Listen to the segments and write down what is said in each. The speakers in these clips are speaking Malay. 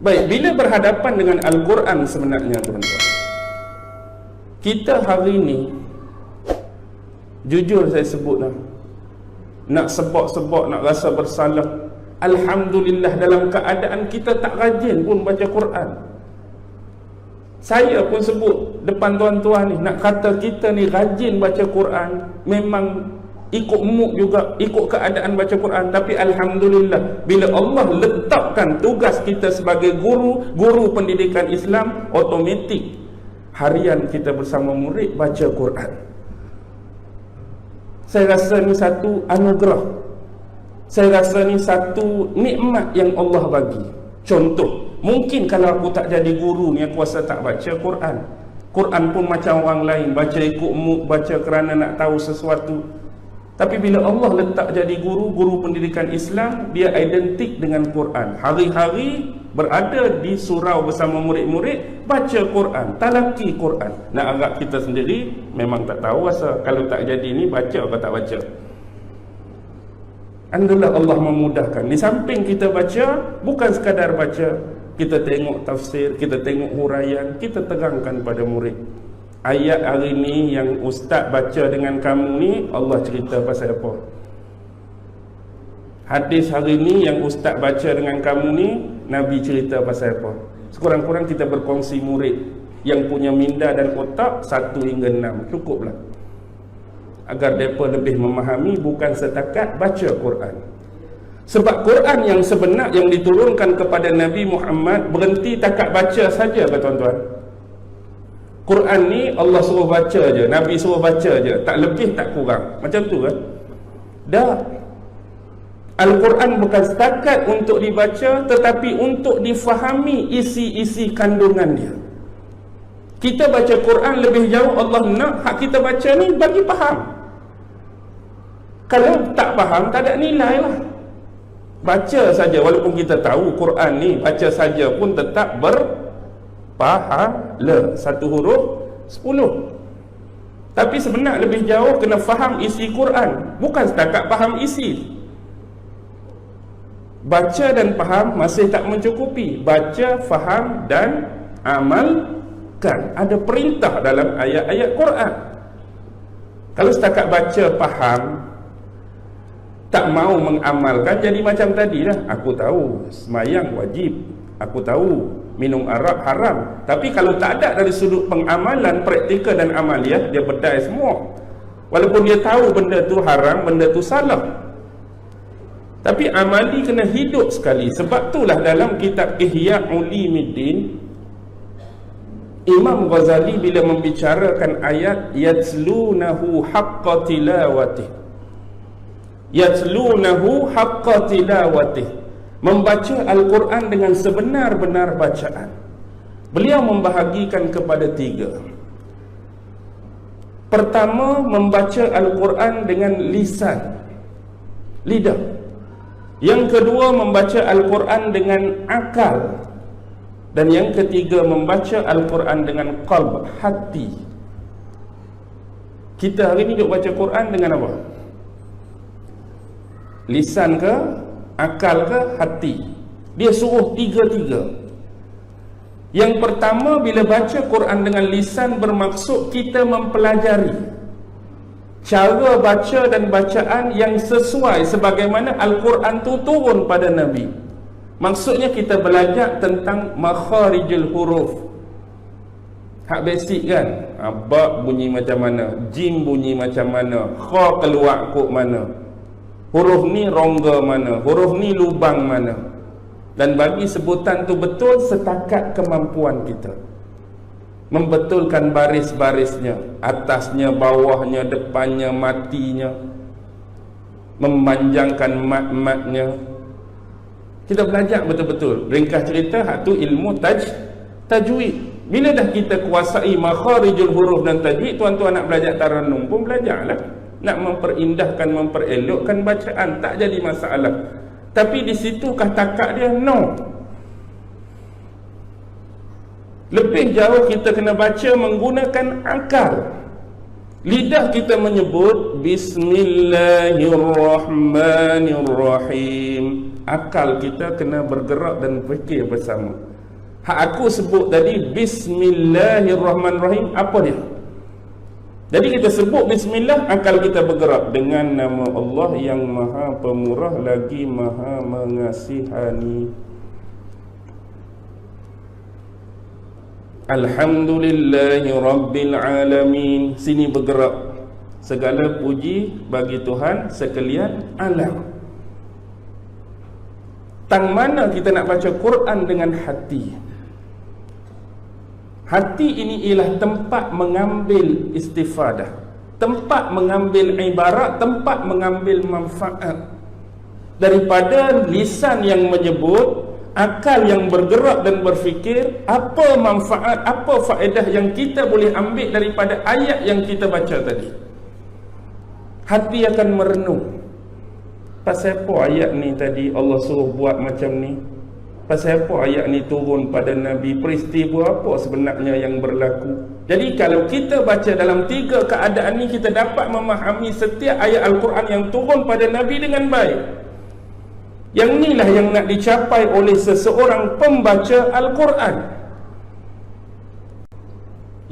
Baik, bila berhadapan dengan Al-Quran sebenarnya tuan-tuan, kita hari ini, jujur saya sebut lah, nak sebab-sebab, nak rasa bersalah, alhamdulillah dalam keadaan kita tak rajin pun baca Quran. Saya pun sebut depan tuan-tuan ni, nak kata kita ni rajin baca Quran, memang ikut mood juga, ikut keadaan baca Quran. Tapi alhamdulillah, bila Allah letakkan tugas kita sebagai guru pendidikan Islam, automatik harian kita bersama murid baca Quran. Saya rasa ni satu anugerah, saya rasa ni satu nikmat yang Allah bagi. Contoh, mungkin kalau aku tak jadi guru ni, aku rasa tak baca Quran. Quran pun macam orang lain, baca ikut mood, baca kerana nak tahu sesuatu. Tapi bila Allah letak jadi guru pendidikan Islam, dia identik dengan Quran. Hari-hari berada di surau bersama murid-murid, baca Quran, talaki Quran. Nak agak kita sendiri memang tak tahu rasa kalau tak jadi ni baca atau tak baca. Alhamdulillah Allah memudahkan. Di samping kita baca, bukan sekadar baca, kita tengok tafsir, kita tengok huraian, kita terangkan pada murid. Ayat hari ni yang ustaz baca dengan kamu ni, Allah cerita pasal apa? Hadis hari ni yang ustaz baca dengan kamu ni, Nabi cerita pasal apa? Sekurang-kurang kita berkongsi murid yang punya minda dan otak 1 hingga 6, cukuplah, agar mereka lebih memahami, bukan setakat baca Quran. Sebab Quran yang sebenar yang diturunkan kepada Nabi Muhammad berhenti takat baca saja ke tuan-tuan? Quran ni Allah suruh baca je, Nabi suruh baca je, tak lebih tak kurang. Macam tu kan? Dah. Al-Quran bukan setakat untuk dibaca, tetapi untuk difahami isi-isi kandungan dia. Kita baca Quran lebih jauh, Allah nak hak kita baca ni bagi faham. Kalau tak faham, tak ada nilai lah. Baca saja, walaupun kita tahu Quran ni baca saja pun tetap berpahala, 1 huruf 10. Tapi sebenar lebih jauh kena faham isi Quran, bukan setakat faham isi. Baca dan faham masih tak mencukupi. Baca, faham dan amalkan. Ada perintah dalam ayat-ayat Quran. Kalau setakat baca, faham, tak mau mengamalkan, jadi macam tadi lah. Aku tahu semayang wajib, aku tahu minum arak haram, tapi kalau tak ada dari sudut pengamalan, praktikal dan amaliah, dia bedai semua. Walaupun dia tahu benda tu haram, benda tu salah, tapi amali kena hidup sekali. Sebab itulah dalam kitab Ihya Ulumuddin, Imam Ghazali bila membicarakan ayat yatslunahu haqqa tilawatih, yatslunahu haqqa tilawatih, membaca Al-Quran dengan sebenar-benar bacaan, beliau membahagikan kepada 3. Pertama, membaca Al-Quran dengan lisan, lidah. Yang kedua, membaca Al-Quran dengan akal. Dan yang ketiga, membaca Al-Quran dengan qalb, hati. Kita hari ni duk baca Quran dengan apa? Lisan ke, akal ke, hati? Dia suruh 3-3. Yang pertama, bila baca Quran dengan lisan, bermaksud kita mempelajari cara baca dan bacaan yang sesuai sebagaimana Al-Quran tu turun pada Nabi. Maksudnya kita belajar tentang makharijul huruf, hak basic kan. Ba bunyi macam mana, jim bunyi macam mana, kha keluar kok mana, huruf ni rongga mana, huruf ni lubang mana, dan bagi sebutan tu betul setakat kemampuan kita. Membetulkan baris-barisnya, atasnya, bawahnya, depannya, matinya, memanjangkan mat-matnya. Kita belajar betul-betul. Ringkas cerita, hak tu ilmu tajwid. Bila dah kita kuasai makharijul huruf dan tajwid, tuan-tuan nak belajar tarannum pun belajarlah. Nak memperindah,kan memperelokkan bacaan, tak jadi masalah. Tapi di situkah takat dia? No. Lebih jauh kita kena baca menggunakan akal. Lidah kita menyebut Bismillahirrahmanirrahim. Akal kita kena bergerak dan fikir bersama. Hak aku sebut tadi Bismillahirrahmanirrahim, apa dia? Jadi kita sebut Bismillah, akal kita bergerak dengan nama Allah yang Maha Pemurah lagi Maha Mengasihani. Alhamdulillahi Rabbil Alamin. Sini bergerak. Segala puji bagi Tuhan sekalian alam. Tang mana kita nak baca Quran dengan hati? Hati ini ialah tempat mengambil istifadah, tempat mengambil ibarat, tempat mengambil manfaat. Daripada lisan yang menyebut, akal yang bergerak dan berfikir, apa manfaat, apa faedah yang kita boleh ambil daripada ayat yang kita baca tadi. Hati akan merenung. Pasal apa ayat ni tadi Allah suruh buat macam ni? Pasal apa ayat ni turun pada Nabi? Peristiwa apa sebenarnya yang berlaku? Jadi kalau kita baca dalam 3 keadaan ni, kita dapat memahami setiap ayat Al-Quran yang turun pada Nabi dengan baik. Yang inilah yang nak dicapai oleh seseorang pembaca Al-Quran.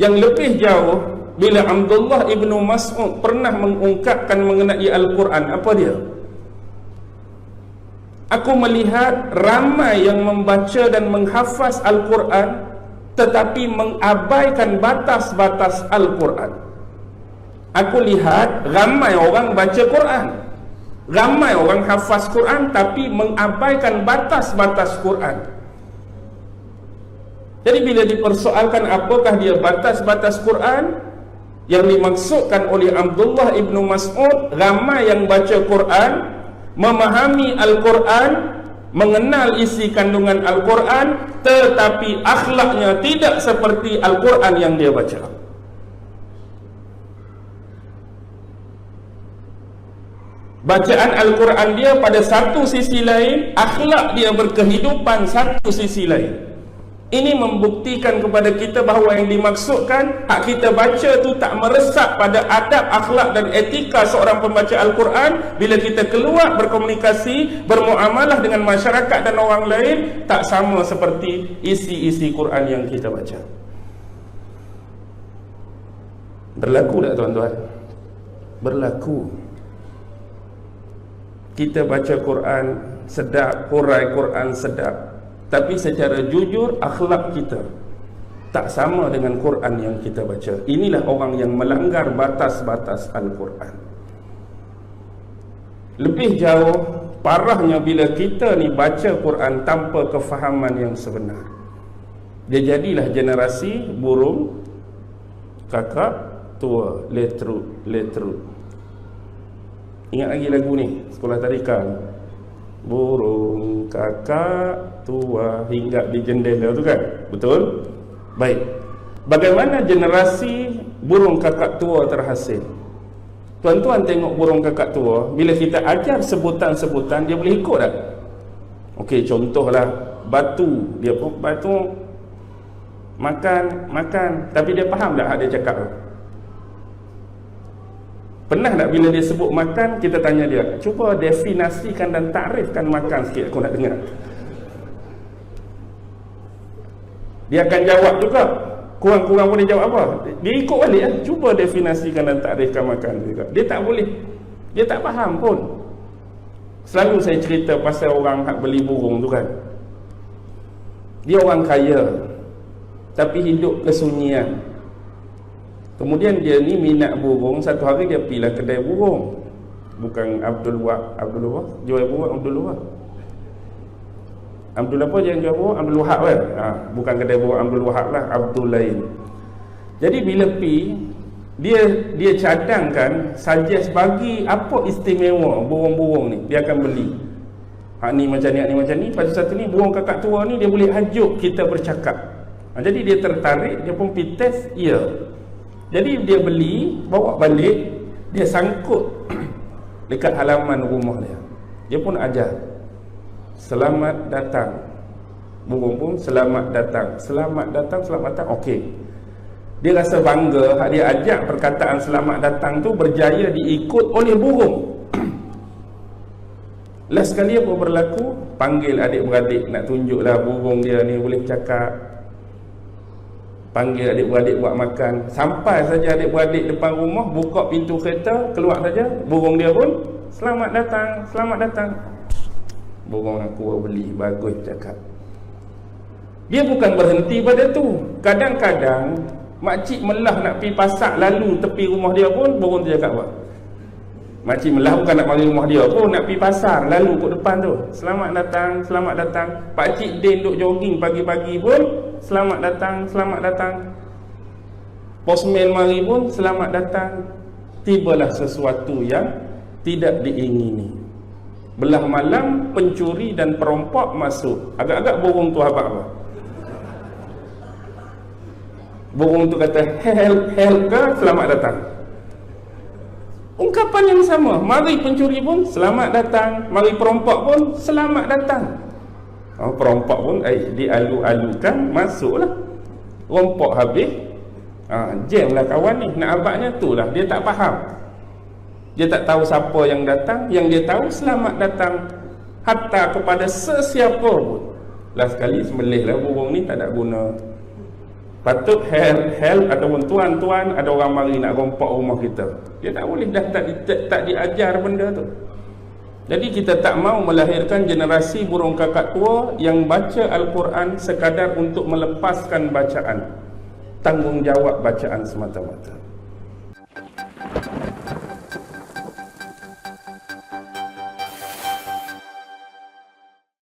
Yang lebih jauh, bila Abdullah ibnu Mas'ud pernah mengungkapkan mengenai Al-Quran, apa dia? Aku melihat ramai yang membaca dan menghafaz Al-Quran tetapi mengabaikan batas-batas Al-Quran. Aku lihat ramai orang baca Quran, ramai orang hafaz Quran tapi mengabaikan batas-batas Quran. Jadi bila dipersoalkan apakah dia batas-batas Quran, yang dimaksudkan oleh Abdullah ibnu Mas'ud, ramai yang baca Quran, memahami Al-Quran, mengenal isi kandungan Al-Quran, tetapi akhlaknya tidak seperti Al-Quran yang dia baca. Bacaan Al-Quran dia pada satu sisi lain, akhlak dia berkehidupan satu sisi lain. Ini membuktikan kepada kita bahawa yang dimaksudkan hak kita baca tu tak meresap pada adab, akhlak dan etika seorang pembaca Al-Quran. Bila kita keluar berkomunikasi, bermuamalah dengan masyarakat dan orang lain, tak sama seperti isi-isi Quran yang kita baca. Berlaku tak tuan-tuan? Berlaku. Kita baca Quran sedap, hurai Quran sedap, tapi secara jujur akhlak kita tak sama dengan Quran yang kita baca. Inilah orang yang melanggar batas-batas Al-Quran. Lebih jauh, parahnya bila kita ni baca Quran tanpa kefahaman yang sebenar. Dia jadilah generasi burung kakak tua, letrut. Ingat lagi lagu ni, sekolah tadika. Burung kakak tua hinggap di jendela tu kan? Betul? Baik. Bagaimana generasi burung kakak tua terhasil? Tuan-tuan tengok burung kakak tua, bila kita ajar sebutan-sebutan, dia boleh ikut tak? Okey, contohlah batu. Dia pun batu makan, tapi dia faham tak hak dia cakap tu? Pernah tak bila dia sebut makan, kita tanya dia, cuba definasikan dan takrifkan makan sikit, aku nak dengar. Dia akan jawab juga, kurang-kurang boleh jawab apa? Dia ikut balik ya? Cuba definasikan dan takrifkan makan juga. Dia tak boleh, dia tak faham pun. Selalu saya cerita pasal orang hak beli burung tu kan. Dia orang kaya, tapi hidup kesunyian. Kemudian dia ni minat burung. Satu hari dia pergilah kedai burung. Bukan Abdul Wahab jual burung. Abdul apa yang jual burung? Abdul Wahab kan? Bukan kedai burung Abdul Wahab lah, Abdul lain. Jadi bila pergi, dia cadangkan, suggest bagi apa istimewa burung-burung ni, dia akan beli. Hak ni macam ni, hak ni macam ni. Lepas satu ni burung kakak tua ni, dia boleh hajuk kita bercakap. Jadi dia tertarik, dia pun pergi test, ya. Jadi dia beli, bawa balik, dia sangkut dekat halaman rumah dia. Dia pun ajar, selamat datang. Burung pun selamat datang. Selamat datang, selamat datang. Okey. Dia rasa bangga hak dia ajak perkataan selamat datang tu berjaya diikut oleh burung. Last kali apa berlaku? panggil adik-beradik, nak tunjuklah burung dia ni boleh cakap. Panggil adik-beradik buat makan. Sampai saja adik-beradik depan rumah, buka pintu kereta, keluar saja, burung dia pun, selamat datang, selamat datang. Burung aku beli, bagus cakap. Dia bukan berhenti pada tu. Kadang-kadang makcik melah nak pergi pasar, lalu tepi rumah dia pun, burung tu cakap apa? Makcik melah bukan nak mari rumah dia pun, nak pergi pasar, lalu kat depan tu, selamat datang, selamat datang. Pakcik Din duk jogging pagi-pagi pun, selamat datang, selamat datang. Postman mari pun, selamat datang. Tibalah sesuatu yang tidak diingini. Belah malam, pencuri dan perompak masuk. Agak-agak burung tu habaq apa? Burung tu kata, help, help ke, selamat datang. Ungkapan yang sama. Mari pencuri pun, selamat datang. Mari perompak pun, selamat datang. Perompak pun dialu-alukan, masuklah. Rompak habis, jam lah kawan ni. Nak abadnya tu lah, dia tak faham. Dia tak tahu siapa yang datang. Yang dia tahu, selamat datang. Hatta kepada sesiapa pun. Last sekali sembelih lah burung ni, tak ada guna. Patut help ataupun tuan-tuan, ada orang mari nak rompak rumah kita. Dia tak boleh, dah tak diajar benda tu. Jadi kita tak mau melahirkan generasi burung kakak tua yang baca Al-Quran sekadar untuk melepaskan bacaan. Tanggungjawab bacaan semata-mata.